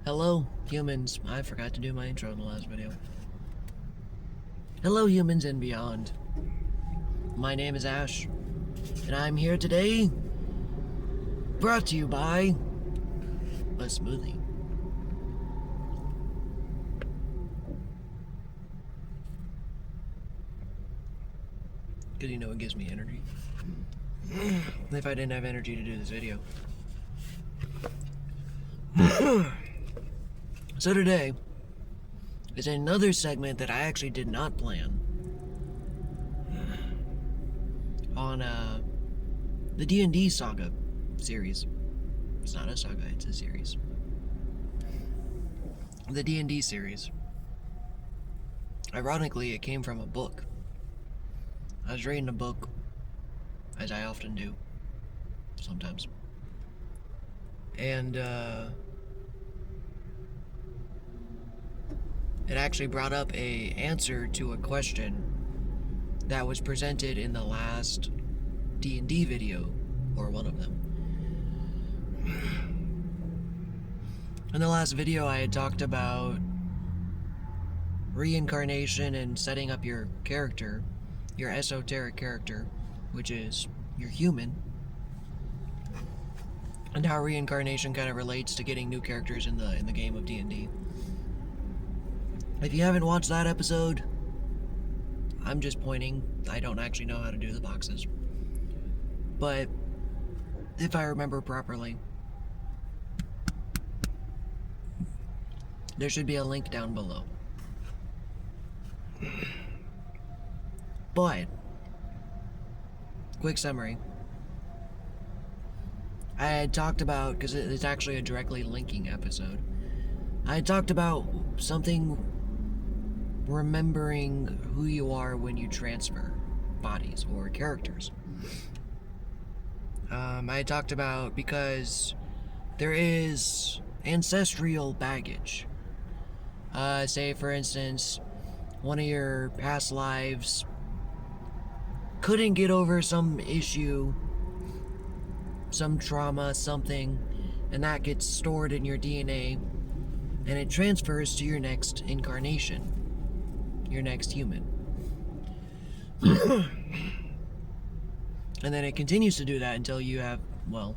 Hello, humans. I forgot to do my intro in the last video. Hello, humans and beyond. My name is Ash, and I'm here today, brought to you by a smoothie. Because you know it gives me energy. If I didn't have energy to do this video. So today is another segment that I actually did not plan on the D&D saga series. It's not a saga, it's a series. The D&D series. Ironically, it came from a book. I was reading a book, as I often do, sometimes. And it actually brought up a answer to a question that was presented in the last D&D video, or one of them. In the last video, I had talked about reincarnation and setting up your character, your esoteric character, which is your human, and how reincarnation kind of relates to getting new characters in the game of D&D. If you haven't watched that episode, I'm just pointing. I don't actually know how to do the boxes. But if I remember properly, there should be a link down below. But, quick summary. I had talked about, because it's actually a directly linking episode, I had talked about something, remembering who you are when you transfer bodies or characters. I had talked about, because there is ancestral baggage. Say, for instance, one of your past lives couldn't get over some issue, some trauma, something, and that gets stored in your DNA, and it transfers to your next incarnation, your next human. And then it continues to do that until you have, well,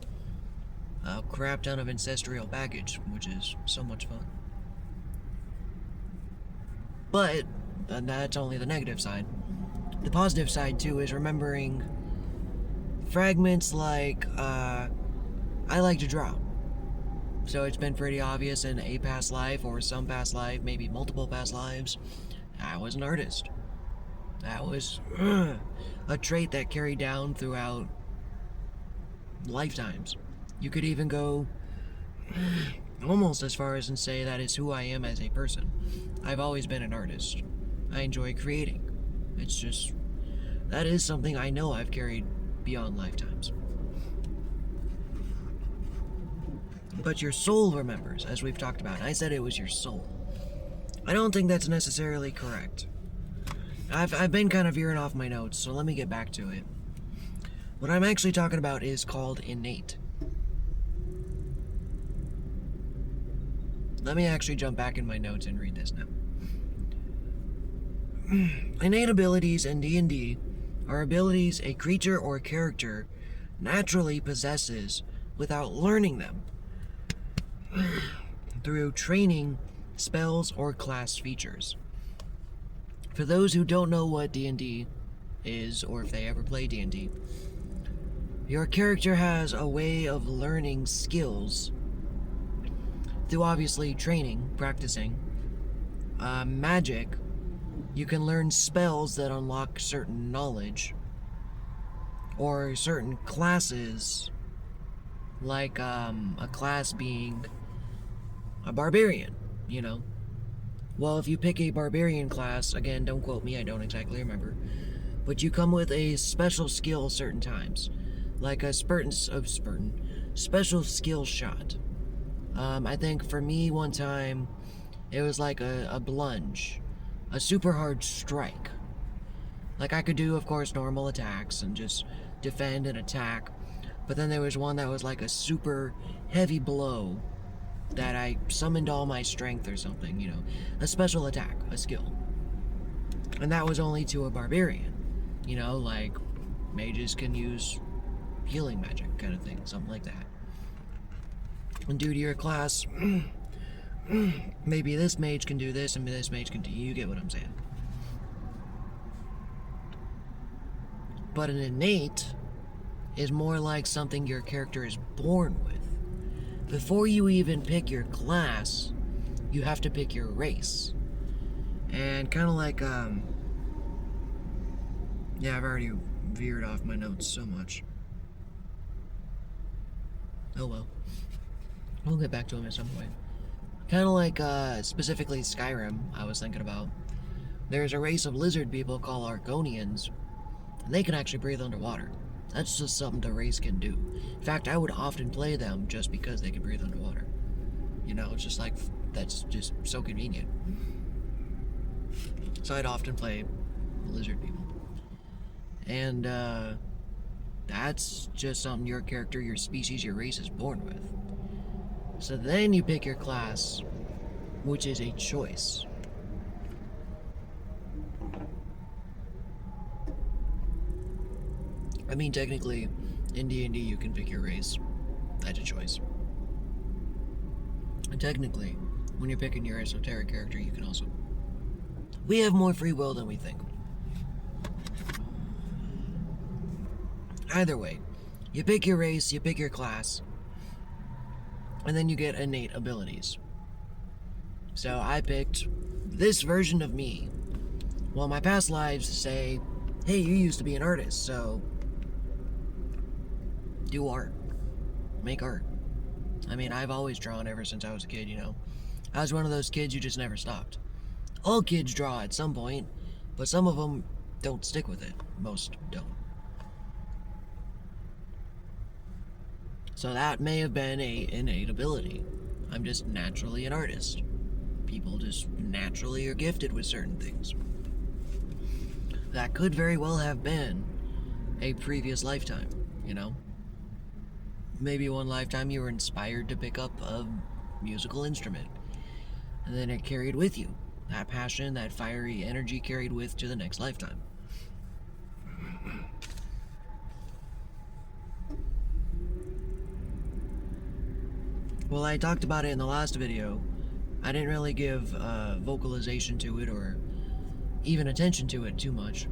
a crap ton of ancestral baggage, which is so much fun. But that's only the negative side. The positive side, too, is remembering fragments like, I like to draw. So it's been pretty obvious in a past life, or some past life, maybe multiple past lives, I was an artist. That was a trait that carried down throughout lifetimes. You could even go almost as far as and say that is who I am as a person. I've always been an artist. I enjoy creating. It's just, that is something I know I've carried beyond lifetimes. But your soul remembers, as we've talked about. I said it was your soul. I don't think that's necessarily correct. I've been kind of veering off my notes, so let me get back to it. What I'm actually talking about is called innate. Let me actually jump back in my notes and read this now. Innate abilities in D&D are abilities a creature or character naturally possesses without learning them, through training, spells, or class features. For those who don't know what D&D is, or if they ever play D&D, your character has a way of learning skills through obviously training, practicing. Magic, you can learn spells that unlock certain knowledge, or certain classes, like a class being a barbarian, you know. Well, if you pick a barbarian class, again, don't quote me, I don't exactly remember, but you come with a special skill certain times, like a special skill shot. I think for me one time, it was like a plunge, a super hard strike. Like I could do, of course, normal attacks and just defend and attack, but then there was one that was like a super heavy blow that I summoned all my strength or something, you know, a special attack, a skill. And that was only to a barbarian. You know, like mages can use healing magic kind of thing, something like that. And due to your class, maybe this mage can do this and this mage can do, you get what I'm saying. But an innate is more like something your character is born with. Before you even pick your class, you have to pick your race. And kind of like, yeah, I've already veered off my notes so much. Oh well. We'll get back to them at some point. Kind of like, specifically Skyrim, I was thinking about. There's a race of lizard people called Argonians, and they can actually breathe underwater. That's just something the race can do. In fact, I would often play them just because they can breathe underwater. You know, it's just like, that's just so convenient. So I'd often play lizard people. And, that's just something your character, your species, your race is born with. So then you pick your class, which is a choice. I mean, technically, in D&D you can pick your race. That's a choice. And technically, when you're picking your esoteric character, you can also... We have more free will than we think. Either way, you pick your race, you pick your class, and then you get innate abilities. So I picked this version of me. Well, my past lives say, hey, you used to be an artist, so do art. Make art. I mean, I've always drawn ever since I was a kid, you know. I was one of those kids who just never stopped. All kids draw at some point, but some of them don't stick with it. Most don't. So that may have been an innate ability. I'm just naturally an artist. People just naturally are gifted with certain things. That could very well have been a previous lifetime, you know? Maybe one lifetime you were inspired to pick up a musical instrument, and then it carried with you. That passion, that fiery energy carried with to the next lifetime. Well, I talked about it in the last video. I didn't really give vocalization to it or even attention to it too much.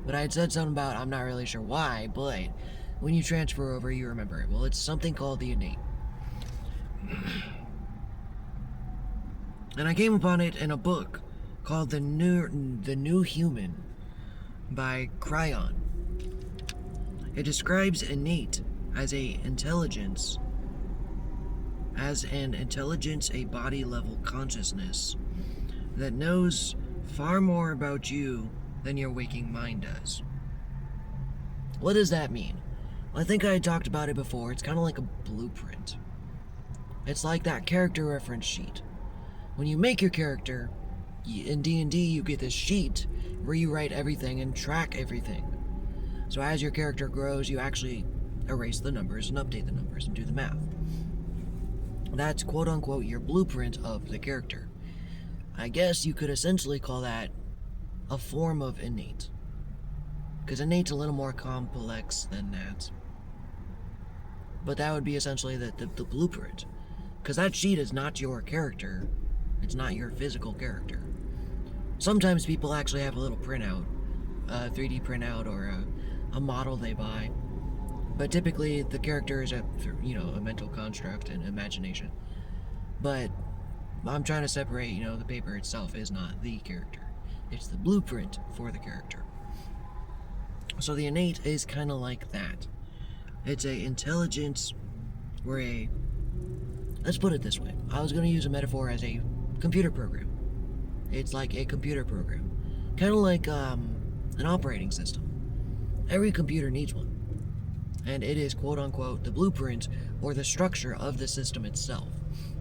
But I had said something about, I'm not really sure why, but when you transfer over, you remember it. Well, it's something called the innate. And I came upon it in a book called The New Human by Cryon. It describes innate as an intelligence, a body-level consciousness that knows far more about you than your waking mind does. What does that mean? Well, I think I had talked about it before. It's kind of like a blueprint. It's like that character reference sheet. When you make your character, in D&D you get this sheet where you write everything and track everything. So as your character grows, you actually erase the numbers and update the numbers and do the math. That's quote-unquote your blueprint of the character. I guess you could essentially call that a form of innate. Because innate's a little more complex than that. But that would be essentially the blueprint. Because that sheet is not your character. It's not your physical character. Sometimes people actually have a little printout, a 3D printout or a model they buy. But typically the character is a mental construct and imagination. But I'm trying to separate, the paper itself is not the character. It's the blueprint for the character. So the innate is kind of like that. It's a intelligence or let's put it this way. I was going to use a metaphor as a computer program. It's like a computer program. Kind of like an operating system. Every computer needs one. And it is quote-unquote the blueprint or the structure of the system itself.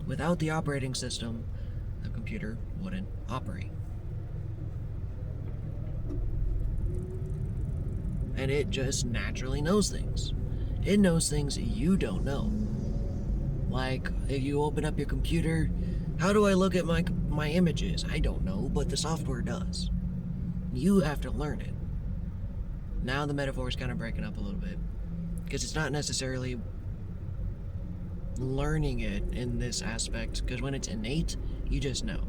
Without the operating system, the computer wouldn't operate. And it just naturally knows things. It knows things you don't know. Like, if you open up your computer, how do I look at my images? I don't know, but the software does. You have to learn it. Now the metaphor is kind of breaking up a little bit, because it's not necessarily learning it in this aspect, because when it's innate, you just know.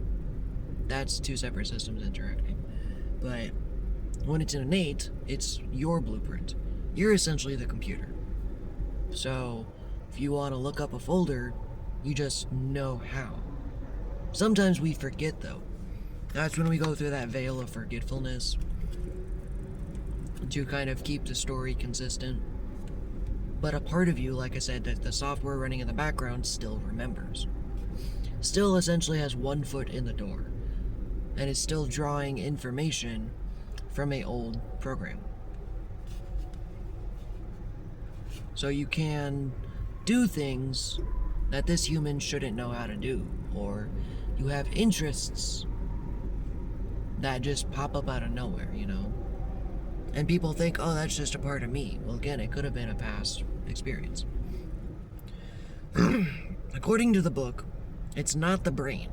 That's two separate systems interacting. But when it's innate, it's your blueprint. You're essentially the computer. So if you want to look up a folder, you just know how. Sometimes we forget, though. That's when we go through that veil of forgetfulness to kind of keep the story consistent. But a part of you, like I said, that the software running in the background still remembers. Still essentially has one foot in the door, and is still drawing information from an old program. So you can do things that this human shouldn't know how to do, or you have interests that just pop up out of nowhere, you know? And people think, oh, that's just a part of me. Well, again, it could have been a past experience. According to the book, it's not the brain,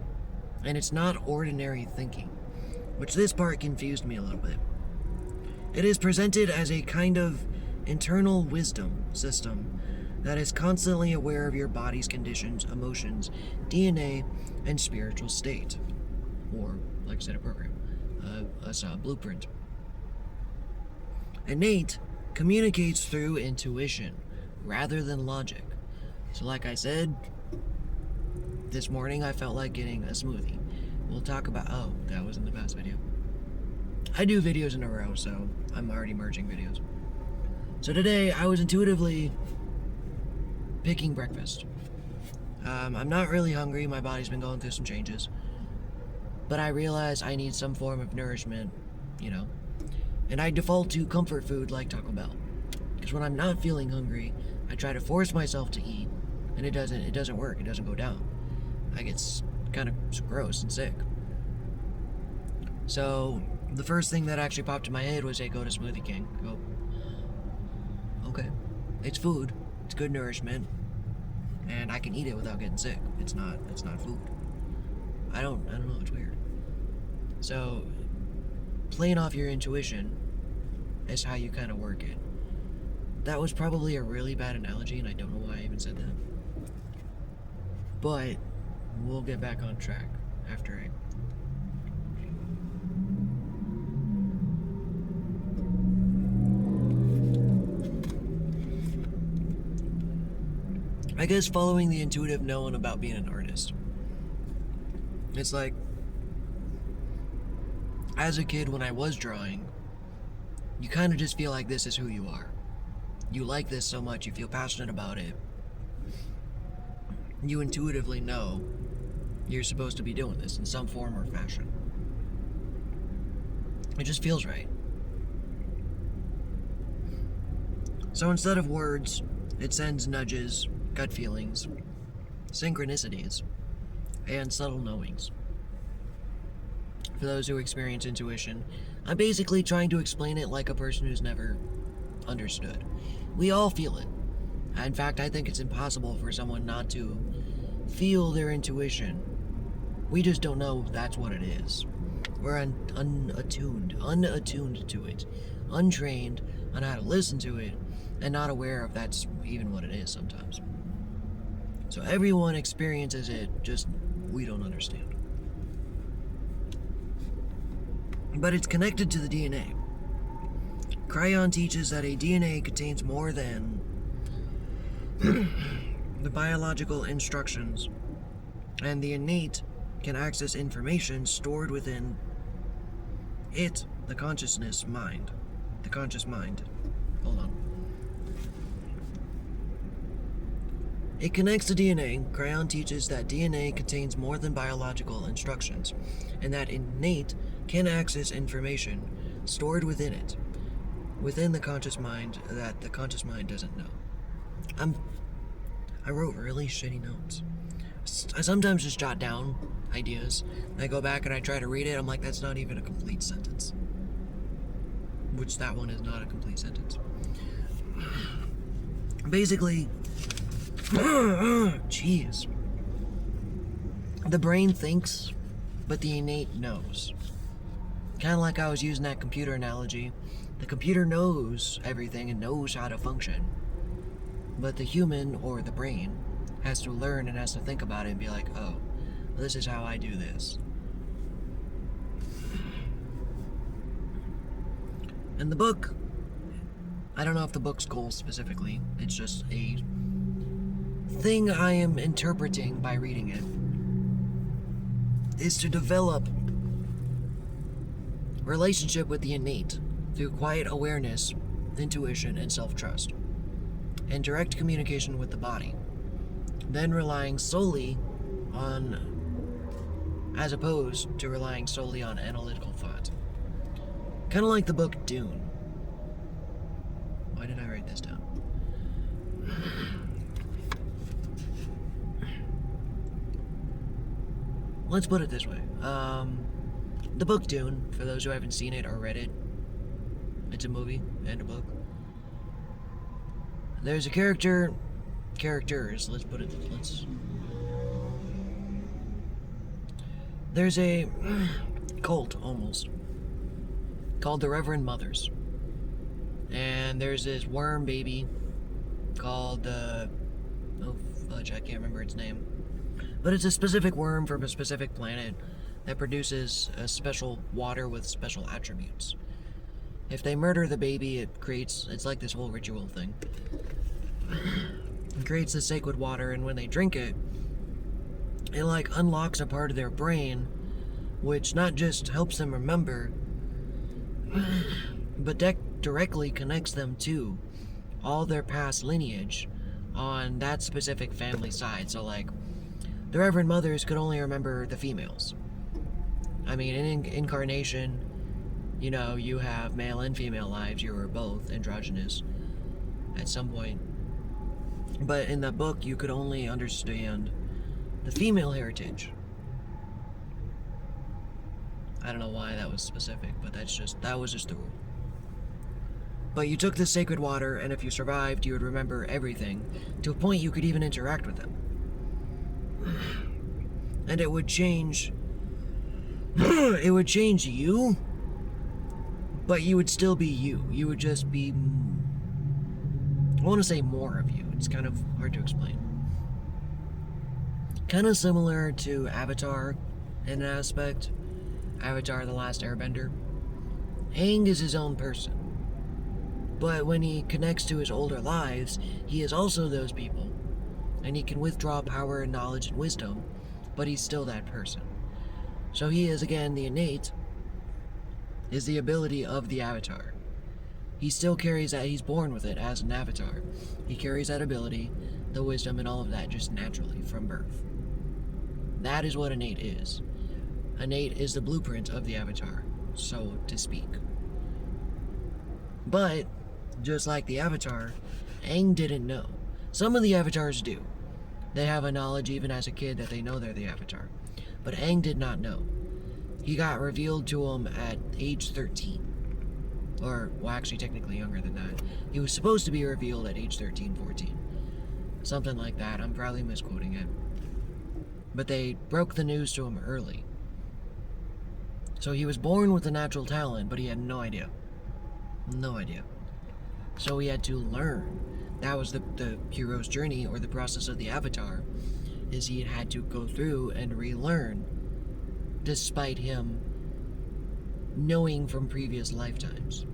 and it's not ordinary thinking, which this part confused me a little bit. It is presented as a kind of internal wisdom system that is constantly aware of your body's conditions, emotions, DNA, and spiritual state. Or, like I said, a program. A blueprint. Innate communicates through intuition rather than logic. So like I said, this morning I felt like getting a smoothie. We'll talk about... Oh, that was in the past video. I do videos in a row, so I'm already merging videos. So today I was intuitively picking breakfast. I'm not really hungry. My body's been going through some changes. But I realize I need some form of nourishment, you know. And I default to comfort food like Taco Bell. Because when I'm not feeling hungry, I try to force myself to eat, and it doesn't work. It doesn't go down. I get kind of gross and sick. So the first thing that actually popped in my head was, hey, go to Smoothie King. Go, okay, it's food. It's good nourishment, and I can eat it without getting sick. It's not food. I don't know. It's weird. So playing off your intuition is how you kind of work it. That was probably a really bad analogy, and I don't know why I even said that. But we'll get back on track after I guess following the intuitive knowing about being an artist. It's like, as a kid when I was drawing, you kind of just feel like this is who you are. You like this so much, you feel passionate about it. You intuitively know you're supposed to be doing this in some form or fashion. It just feels right. So instead of words, it sends nudges, gut feelings, synchronicities, and subtle knowings. For those who experience intuition, I'm basically trying to explain it like a person who's never understood. We all feel it. In fact, I think it's impossible for someone not to feel their intuition. We just don't know that's what it is. We're unattuned to it, untrained on how to listen to it, and not aware of that's even what it is sometimes. So everyone experiences it, just we don't understand. But it's connected to the DNA. Cryon teaches that a DNA contains more than the biological instructions, and the innate can access information stored within it, the conscious mind. Hold on. It connects to DNA. Cryon teaches that DNA contains more than biological instructions, and that innate can access information stored within it, within the conscious mind that the conscious mind doesn't know. I wrote really shitty notes. I sometimes just jot down ideas, and I go back and I try to read it, I'm like, that's not even a complete sentence. Which that one is not a complete sentence. Basically, Jeez. The brain thinks, but the innate knows. Kind of like I was using that computer analogy. The computer knows everything and knows how to function. But the human, or the brain, has to learn and has to think about it and be like, oh, this is how I do this. And the book, I don't know if the book's goal specifically, it's just a thing I am interpreting by reading it, is to develop relationship with the innate through quiet awareness, intuition, and self-trust, and direct communication with the body, then relying solely on, as opposed to relying solely on analytical thought. Kind of like the book Dune. Why did I write this down? Let's put it this way. The book Dune, for those who haven't seen it or read it, it's a movie and a book. There's a characters, there's a cult, almost, called the Reverend Mothers. And there's this worm baby called, oh fudge, I can't remember its name. But it's a specific worm from a specific planet that produces a special water with special attributes. If they murder the baby, it's like this whole ritual thing. It creates the sacred water, and when they drink it, it like unlocks a part of their brain, which not just helps them remember, but directly connects them to all their past lineage on that specific family side. So like, the Reverend Mothers could only remember the females. I mean, in incarnation, you know, you have male and female lives. You were both androgynous at some point. But in the book, you could only understand the female heritage. I don't know why that was specific, but that was just the rule. But you took the sacred water, and if you survived, you would remember everything, to a point you could even interact with them. And it would change you, but you would still be you. You would just be, I want to say more of you. It's kind of hard to explain. Kind of similar to Avatar in an aspect. Avatar: The Last Airbender. Aang is his own person. But when he connects to his older lives, he is also those people. And he can withdraw power and knowledge and wisdom, but he's still that person. So he is, again, the innate, is the ability of the avatar. He still carries that, he's born with it as an avatar. He carries that ability, the wisdom, and all of that just naturally from birth. That is what innate is. Innate is the blueprint of the avatar, so to speak. But, just like the avatar, Aang didn't know. Some of the avatars do. They have a knowledge even as a kid that they know they're the avatar. But Aang did not know. He got revealed to him at age 13. Or, well, actually technically younger than that. He was supposed to be revealed at age 13, 14. Something like that. I'm probably misquoting it. But they broke the news to him early. So he was born with a natural talent, but he had no idea. No idea. So he had to learn. That was the hero's journey, or the process of the avatar, is he had to go through and relearn, despite him knowing from previous lifetimes.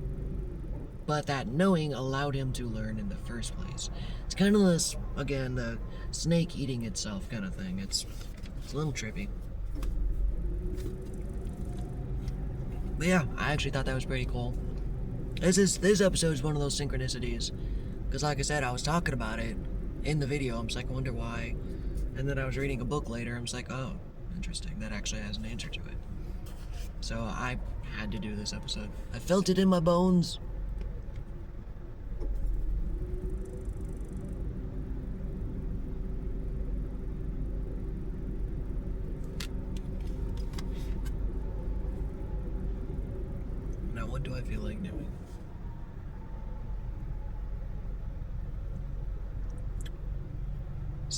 But that knowing allowed him to learn in the first place. It's kind of this, again, the snake eating itself kind of thing. It's a little trippy. But yeah, I actually thought that was pretty cool. This episode is one of those synchronicities. Because like I said, I was talking about it in the video. I'm just like, I wonder why. And then I was reading a book later. I'm just like, oh, interesting. That actually has an answer to it. So I had to do this episode. I felt it in my bones. Now what do I feel like doing?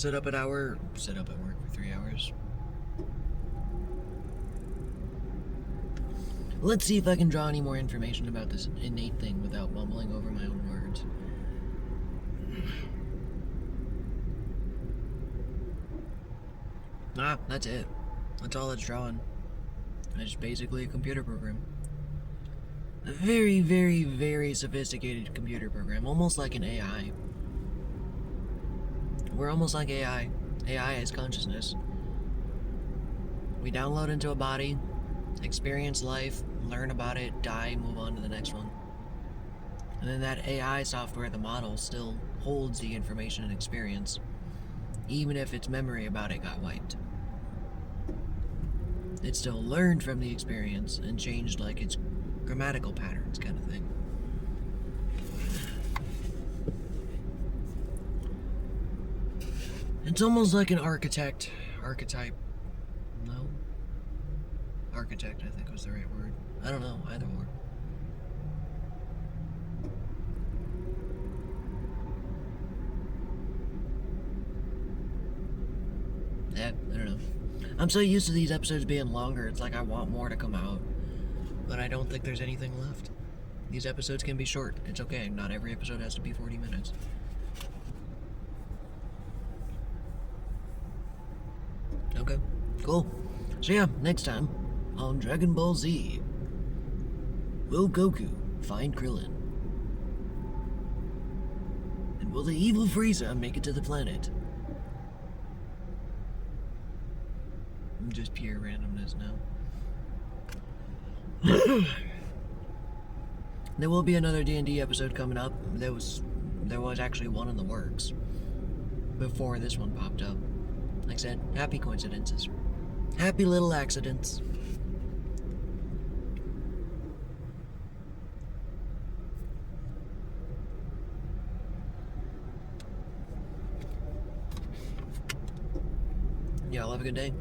sit up at work for 3 hours. Let's see if I can draw any more information about this innate thing without mumbling over my own words. That's it. That's all it's drawing. It's just basically a computer program. A very, very, very sophisticated computer program, almost like an AI. We're almost like AI. AI is consciousness. We download into a body, experience life, learn about it, die, move on to the next one. And then that AI software, the model, still holds the information and experience, even if its memory about it got wiped. It still learned from the experience and changed like its grammatical patterns, kind of thing. It's almost like an archetype. No? Architect, I think was the right word. I don't know, either or. Yeah, I don't know. I'm so used to these episodes being longer, it's like I want more to come out. But I don't think there's anything left. These episodes can be short. It's okay. Not every episode has to be 40 minutes. Okay, cool. So yeah, next time on Dragon Ball Z, will Goku find Krillin? And will the evil Frieza make it to the planet? Just pure randomness now. There will be another D&D episode coming up. There was actually one in the works before this one popped up. Like I said, happy coincidences. Happy little accidents. Y'all have a good day.